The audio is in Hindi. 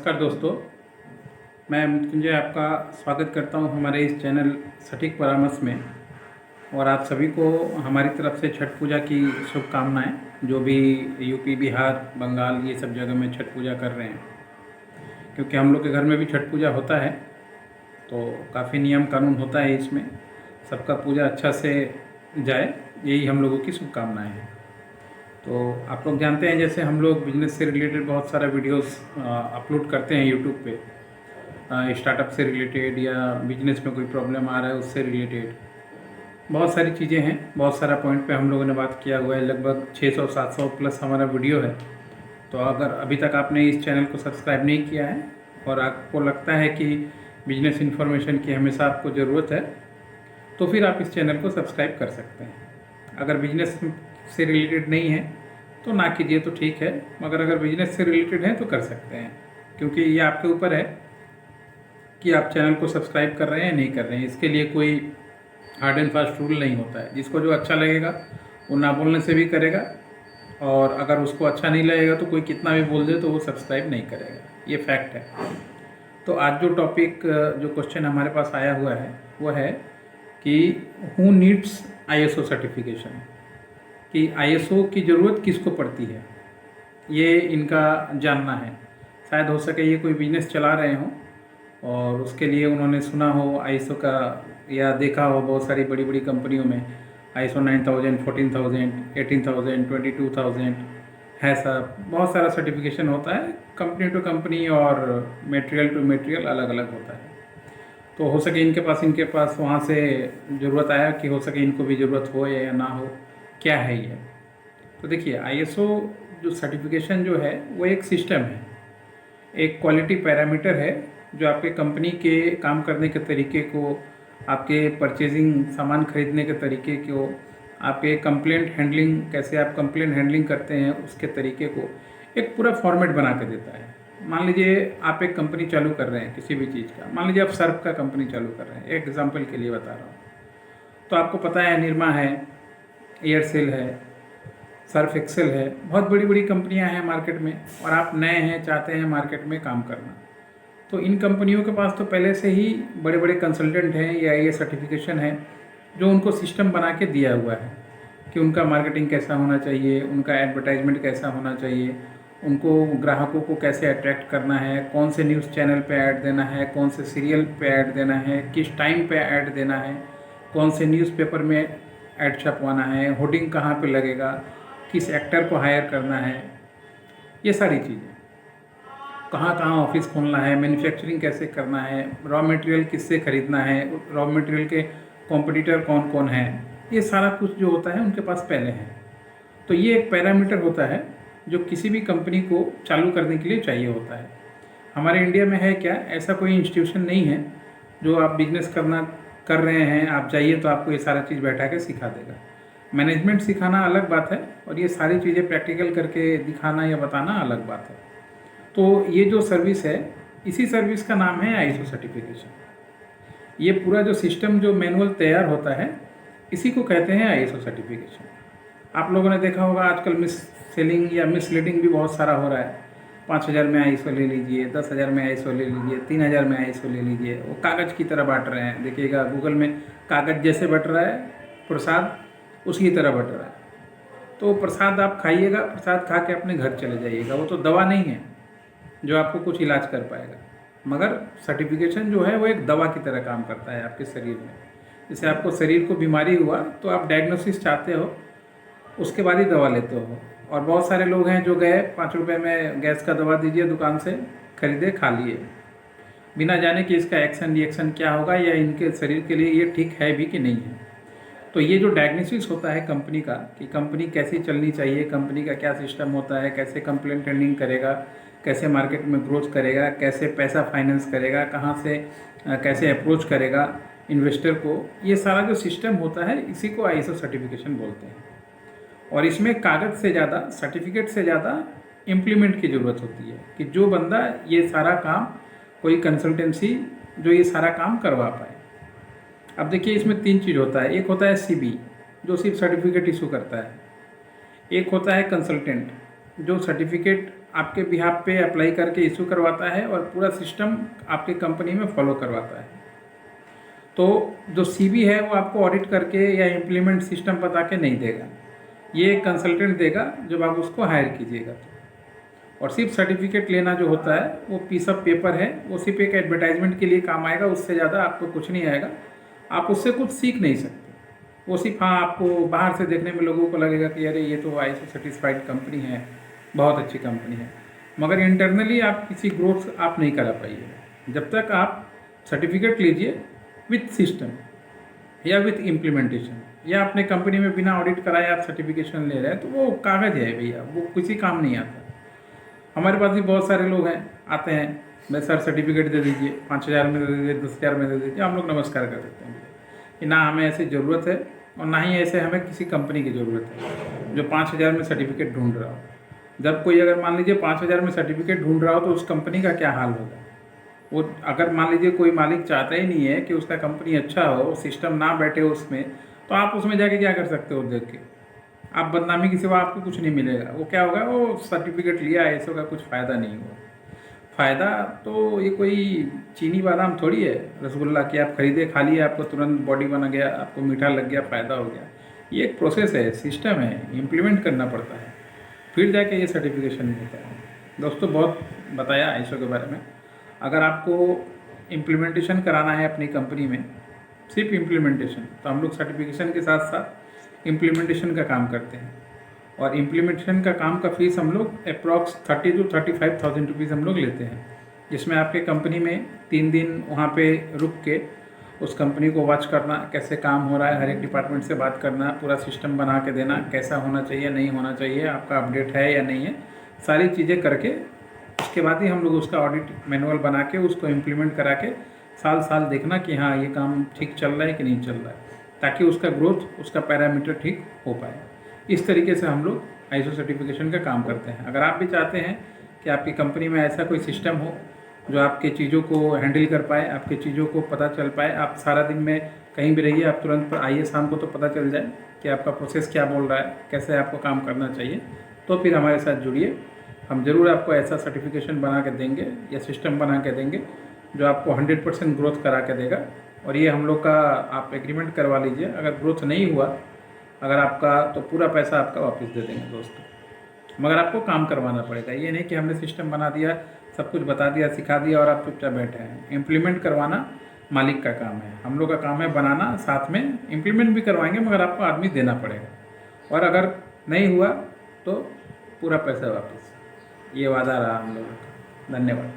नमस्कार दोस्तों, मैं मृत्युंजय आपका स्वागत करता हूं हमारे इस चैनल सटीक परामर्श में। और आप सभी को हमारी तरफ से छठ पूजा की शुभकामनाएं। जो भी यूपी, बिहार, बंगाल ये सब जगह में छठ पूजा कर रहे हैं, क्योंकि हम लोग के घर में भी छठ पूजा होता है, तो काफ़ी नियम कानून होता है इसमें। सबका पूजा अच्छा से जाए, यही हम लोगों की शुभकामनाएँ हैं। तो आप लोग जानते हैं, जैसे हम लोग बिजनेस से रिलेटेड बहुत सारा वीडियोस अपलोड करते हैं यूट्यूब पे, स्टार्टअप से रिलेटेड या बिजनेस में कोई प्रॉब्लम आ रहा है उससे रिलेटेड बहुत सारी चीज़ें हैं। बहुत सारा पॉइंट पे हम लोगों ने बात किया हुआ है। लगभग 600-700 प्लस हमारा वीडियो है। तो अगर अभी तक आपने इस चैनल को सब्सक्राइब नहीं किया है और आपको लगता है कि बिजनेस इन्फॉर्मेशन की हमेशा आपको ज़रूरत है, तो फिर आप इस चैनल को सब्सक्राइब कर सकते हैं। अगर बिजनेस से रिलेटेड नहीं है तो ना कीजिए तो ठीक है, मगर अगर बिजनेस से रिलेटेड है तो कर सकते हैं, क्योंकि ये आपके ऊपर है कि आप चैनल को सब्सक्राइब कर रहे हैं या नहीं कर रहे हैं। इसके लिए कोई हार्ड एंड फास्ट रूल नहीं होता है। जिसको जो अच्छा लगेगा वो ना बोलने से भी करेगा, और अगर उसको अच्छा नहीं लगेगा तो कोई कितना भी बोल दे तो वो सब्सक्राइब नहीं करेगा। ये फैक्ट है। तो आज जो टॉपिक, जो क्वेश्चन हमारे पास आया हुआ है वो है कि हु नीड्स ISO सर्टिफिकेशन, कि ISO की ज़रूरत किसको पड़ती है, ये इनका जानना है। शायद हो सके ये कोई बिजनेस चला रहे हों और उसके लिए उन्होंने सुना हो ISO का, या देखा हो बहुत सारी बड़ी बड़ी कंपनियों में ISO 9000, 14000, 18000, 22000 है। सब बहुत सारा सर्टिफिकेशन होता है, कंपनी टू कंपनी और मटेरियल टू मटेरियल अलग अलग होता है। तो हो सके इनके पास वहाँ से ज़रूरत आया कि हो सके इनको भी ज़रूरत हो या ना हो, क्या है ये। तो देखिए, ISO जो सर्टिफिकेशन जो है वो एक सिस्टम है, एक क्वालिटी पैरामीटर है जो आपके कंपनी के काम करने के तरीके को, आपके परचेजिंग सामान खरीदने के तरीके को, आपके कंप्लेंट हैंडलिंग, कैसे आप कंप्लेंट हैंडलिंग करते हैं उसके तरीके को एक पूरा फॉर्मेट बना के देता है। मान लीजिए आप एक कंपनी चालू कर रहे हैं किसी भी चीज़ का, मान लीजिए आप सर्फ का कंपनी चालू कर रहे हैं, एक एग्जांपल के लिए बता रहा हूँ। तो आपको पता है निरमा है, एयरसेल है, सर्फ एक्सेल है, बहुत बड़ी बड़ी कंपनियां हैं मार्केट में, और आप नए हैं, चाहते हैं मार्केट में काम करना। तो इन कंपनियों के पास तो पहले से ही बड़े बड़े कंसल्टेंट हैं या ये सर्टिफिकेशन है जो उनको सिस्टम बना के दिया हुआ है कि उनका मार्केटिंग कैसा होना चाहिए, उनका एडवर्टाइजमेंट कैसा होना चाहिए, उनको ग्राहकों को कैसे अट्रैक्ट करना है, कौन से न्यूज़ चैनल पे ऐड देना है, कौन से सीरियल पे ऐड देना है, किस टाइम पे ऐड देना है, कौन से न्यूज़पेपर में ऐड छपवाना है, होर्डिंग कहाँ पे लगेगा, किस एक्टर को हायर करना है, ये सारी चीज़ें, कहाँ कहाँ ऑफिस खोलना है, मैन्युफैक्चरिंग कैसे करना है, रॉ मटेरियल किससे खरीदना है, रॉ मटेरियल के कॉम्पिटिटर कौन कौन है, ये सारा कुछ जो होता है उनके पास पहले है। तो ये एक पैरामीटर होता है जो किसी भी कंपनी को चालू करने के लिए चाहिए होता है। हमारे इंडिया में है क्या, ऐसा कोई इंस्टीट्यूशन नहीं है जो आप बिजनेस कर रहे हैं, आप जाइए तो आपको ये सारा चीज़ बैठा के सिखा देगा। मैनेजमेंट सिखाना अलग बात है, और ये सारी चीज़ें प्रैक्टिकल करके दिखाना या बताना अलग बात है। तो ये जो सर्विस है, इसी सर्विस का नाम है ISO सर्टिफिकेशन। ये पूरा जो सिस्टम, जो मैनुअल तैयार होता है, इसी को कहते हैं ISO सर्टिफिकेशन। आप लोगों ने देखा होगा आजकल मिस सेलिंग या मिसलीडिंग भी बहुत सारा हो रहा है। 5000 में ISO ले लीजिए, 10,000 में ISO ले लीजिए, 3000 में ISO ले लीजिए। वो कागज़ की तरह बांट रहे हैं। देखिएगा गूगल में, कागज़ जैसे बट रहा है प्रसाद, उसी तरह बट रहा है। तो प्रसाद आप खाइएगा, प्रसाद खा के अपने घर चले जाइएगा। वो तो दवा नहीं है जो आपको कुछ इलाज कर पाएगा, मगर सर्टिफिकेशन जो है वो एक दवा की तरह काम करता है आपके शरीर में। जैसे आपको शरीर को बीमारी हुआ तो आप डायग्नोसिस चाहते हो, उसके बाद ही दवा लेते हो। और बहुत सारे लोग हैं जो गए 5 रुपये में गैस का दवा दीजिए दुकान से, खरीदे, खा लिए, बिना जाने कि इसका एक्शन रिएक्शन क्या होगा या इनके शरीर के लिए ये ठीक है भी कि नहीं है। तो ये जो डायग्नोसिस होता है कंपनी का, कि कंपनी कैसी चलनी चाहिए, कंपनी का क्या सिस्टम होता है, कैसे कंप्लेंट हैंडलिंग करेगा, कैसे मार्केट में ग्रोथ करेगा, कैसे पैसा फाइनेंस करेगा, कहाँ से कैसे अप्रोच करेगा इन्वेस्टर को, ये सारा जो सिस्टम होता है इसी को ISO सर्टिफिकेशन बोलते हैं। और इसमें कागज़ से ज़्यादा, सर्टिफिकेट से ज़्यादा इम्प्लीमेंट की ज़रूरत होती है, कि जो बंदा ये सारा काम, कोई कंसल्टेंसी जो ये सारा काम करवा पाए। अब देखिए, इसमें 3 चीज़ होता है। एक होता है CB जो सिर्फ सर्टिफिकेट इशू करता है, एक होता है कंसल्टेंट जो सर्टिफिकेट आपके बिहाफ पे अप्लाई करके इशू करवाता है और पूरा सिस्टम आपके कंपनी में फॉलो करवाता है। तो जो सीबी है वो आपको ऑडिट करके या इम्प्लीमेंट सिस्टम बता के नहीं देगा, ये कंसल्टेंट देगा जब आप उसको हायर कीजिएगा तो। और सिर्फ सर्टिफिकेट लेना जो होता है वो पीस ऑफ पेपर है, वो सिर्फ एक एडवर्टाइजमेंट के लिए काम आएगा, उससे ज़्यादा आपको कुछ नहीं आएगा, आप उससे कुछ सीख नहीं सकते। वो सिर्फ हाँ आपको बाहर से देखने में लोगों को लगेगा कि अरे ये तो ISO सर्टिफाइड कंपनी है, बहुत अच्छी कंपनी है, मगर इंटरनली आप किसी ग्रोथ आप नहीं करा पाइए जब तक आप सर्टिफिकेट लीजिए विथ सिस्टम या विथ इम्प्लीमेंटेशन, या अपने कंपनी में बिना ऑडिट कराए आप सर्टिफिकेशन ले रहे हैं तो वो कागज़ है भैया, वो किसी काम नहीं आता। हमारे पास भी बहुत सारे लोग हैं, आते हैं, भाई सर सर्टिफिकेट दे दीजिए, 5,000 में दे दीजिए, 10,000 में दे दीजिए, हम लोग नमस्कार कर देते हैं कि ना हमें ऐसी ज़रूरत है और ना ही ऐसे हमें किसी कंपनी की ज़रूरत है जो 5,000 में सर्टिफिकेट ढूंढ रहा हो। जब कोई अगर मान लीजिए 5,000 में सर्टिफिकेट ढूंढ रहा हो तो उस कंपनी का क्या हाल होगा। वो अगर मान लीजिए कोई मालिक चाहता ही नहीं है कि उसका कंपनी अच्छा हो, सिस्टम ना बैठे उसमें, तो आप उसमें जाके क्या कर सकते हो, देख के आप बदनामी के सिवा आपको कुछ नहीं मिलेगा। वो क्या होगा, वो सर्टिफिकेट लिया है ऐसे का कुछ फ़ायदा नहीं हुआ। फ़ायदा तो ये कोई चीनी बादाम थोड़ी है, रसगुल्ला कि आप खरीदे खा लिए आपको तुरंत बॉडी बना गया, आपको मीठा लग गया, फ़ायदा हो गया। ये एक प्रोसेस है, सिस्टम है, इम्प्लीमेंट करना पड़ता है, फिर जाके ये सर्टिफिकेशन मिलता है। दोस्तों बहुत बताया ISO के बारे में। अगर आपको इम्प्लीमेंटेशन कराना है अपनी कंपनी में, सिर्फ इम्प्लीमेंटेशन, तो हम लोग सर्टिफिकेशन के साथ साथ इम्प्लीमेंटेशन का काम करते हैं। और इम्प्लीमेंटेशन का काम का फीस हम लोग अप्रॉक्स 30,000 to 35,000 रुपीज़ हम लोग लेते हैं, जिसमें आपके कंपनी में 3 दिन वहाँ पे रुक के उस कंपनी को वॉच करना, कैसे काम हो रहा है, हर एक डिपार्टमेंट से बात करना, पूरा सिस्टम बना के देना, कैसा होना चाहिए नहीं होना चाहिए, आपका अपडेट है या नहीं है, सारी चीज़ें करके उसके बाद ही हम लोग उसका ऑडिट मैनुअल बना के उसको इम्प्लीमेंट करा के साल साल देखना कि हाँ ये काम ठीक चल रहा है कि नहीं चल रहा है, ताकि उसका ग्रोथ, उसका पैरामीटर ठीक हो पाए। इस तरीके से हम लोग ISO सर्टिफिकेशन का काम करते हैं। अगर आप भी चाहते हैं कि आपकी कंपनी में ऐसा कोई सिस्टम हो जो आपके चीज़ों को हैंडल कर पाए, आपके चीज़ों को पता चल पाए, आप सारा दिन में कहीं भी रहिए, आप तुरंत पर आइए, शाम को तो पता चल जाए कि आपका प्रोसेस क्या बोल रहा है, कैसे आपको काम करना चाहिए, तो फिर हमारे साथ जुड़िए। हम ज़रूर आपको ऐसा सर्टिफिकेशन बना के देंगे या सिस्टम बना के देंगे जो आपको 100% ग्रोथ करा के देगा। और ये हम लोग का आप एग्रीमेंट करवा लीजिए, अगर ग्रोथ नहीं हुआ अगर आपका, तो पूरा पैसा आपका वापस दे देंगे दोस्तों, मगर आपको काम करवाना पड़ेगा। ये नहीं कि हमने सिस्टम बना दिया, सब कुछ बता दिया, सिखा दिया और आप चुपचाप बैठे हैं। इम्प्लीमेंट करवाना मालिक का काम है, हम लोग का काम है बनाना, साथ में इम्प्लीमेंट भी करवाएंगे, मगर आपको आदमी देना पड़ेगा। और अगर नहीं हुआ तो पूरा पैसा वापस, ये वादा रहा हम लोगों का। धन्यवाद।